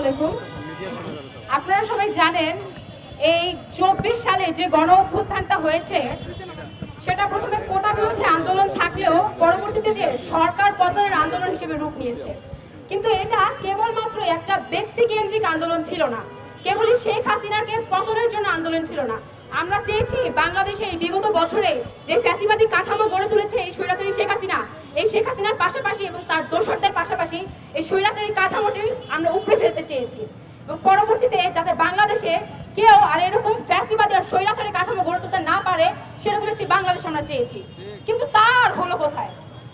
আলাইকুম। আপনারা সবাই জানেন এই 24 সালে যে গণ অভ্যুত্থানটা হয়েছে সেটা প্রথমে কোটা বিরোধী আন্দোলন থাকলেও পরবর্তীতে যে সরকার পতনের আন্দোলন হিসেবে রূপ নিয়েছে। কিন্তু এটা কেবলমাত্র একটা ব্যক্তিকেন্দ্রিক আন্দোলন ছিল না, কেবলই শেখ হাসিনাকে পতনের জন্য আন্দোলন ছিল না। আমরা চেয়েছি বাংলাদেশে এই বিগত বছরে যে ফ্যাসিবাদী কাঠামো গড়ে তুলেছে এই স্বৈরাচারী শেখ হাসিনা, এই শেখ হাসিনার পাশাপাশি এবং তার দোসরদের পাশাপাশি এই স্বৈরাচারী কাঠামোটি আমরা উপড়ে ফেলতে চেয়েছি এবং পরবর্তীতে যাতে বাংলাদেশে কেউ আর এরকম ফ্যাসিবাদী আর স্বৈরাচারী কাঠামো গড়ে তুলতে না পারে সেরকম একটি বাংলাদেশ আমরা চেয়েছি। কিন্তু তার হলো কোথায়?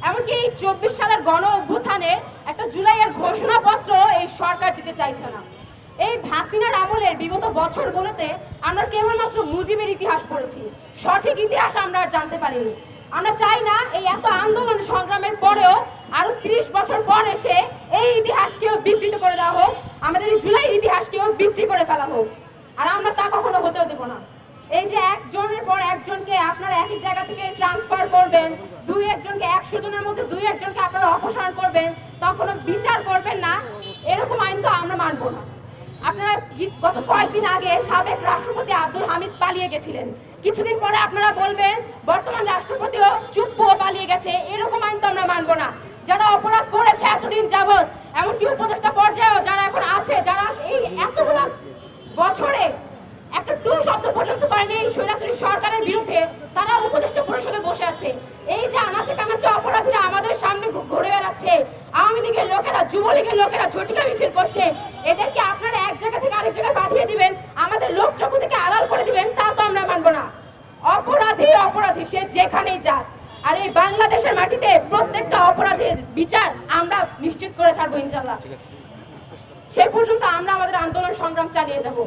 এমনকি এই 24 সালের গণ অভ্যুত্থানে একটা জুলাইয়ের ঘোষণাপত্র এই সরকার দিতে চাইছে না। এই হাসিনার আমলের বিগত বছরগুলোতে আমরা কেবলমাত্র মুজিবের ইতিহাস পড়েছি, সঠিক ইতিহাস আমরা আর জানতে পারিনি। আমরা চাই না এই এত আন্দোলন সংগ্রামের পরেও আরো 30 বছর পর এসে এই ইতিহাসকেও বিকৃত করে দেওয়া হোক, আমাদের এই জুলাইয়ের ইতিহাসকেও বিক্রি করে ফেলা হোক, আর আমরা তা কখনো হতেও দেব না। এই যে একজনের পর একজনকে আপনারা এক জায়গা থেকে ট্রান্সফার করবেন, একজনকে 100 জনের মধ্যে একজনকে আপনারা অপসারণ করবেন, তখনও বিচার করবেন না, এরকম আইন তো আমরা মানব না। আপনারা গত কয়েকদিন আগে সাবেক রাষ্ট্রপতি আব্দুল হামিদ পালিয়ে গেছিলেন, কিছুদিন পরে আপনারা বলবেন বর্তমান রাষ্ট্রপতিও চুপ্পুও পালিয়ে গেছে, এরকম আইন তো আমরা মানব না। যারা অপরাধ করেছে এতদিন যাবৎ, এমনকি উপদেষ্টা পর্যায়েও যারা এখন আছে, যারা এই এতগুলো বছরে একটা টু শব্দ পর্যন্ত করেনি এই স্বৈরাচারী সরকারের বিরুদ্ধে, তারা উপদেষ্টা পরিষদে বসে আছে। এই যে আনাচে কানাচে অপরাধীরা আমাদের সামনে ঘুরে বেড়াচ্ছে, আওয়ামী লীগের লোকেরা, যুবলীগের লোকেরা ঝটিকা মিছিল করছে, এদেরকে আপনারা এক জায়গা থেকে আরেক জায়গায় পাঠিয়ে দিবেন, আমাদের লোক চক্ষু থেকে আড়াল করে দিবেন, তা তো আমরা মানব না। অপরাধী অপরাধী সে যেখানেই যাক, আর এই বাংলাদেশের মাটিতে প্রত্যেকটা অপরাধের বিচার আমরা নিশ্চিত করে ছাড়বো ইনশাল্লাহ। সে পর্যন্ত আমরা আমাদের আন্দোলন সংগ্রাম চালিয়ে যাব।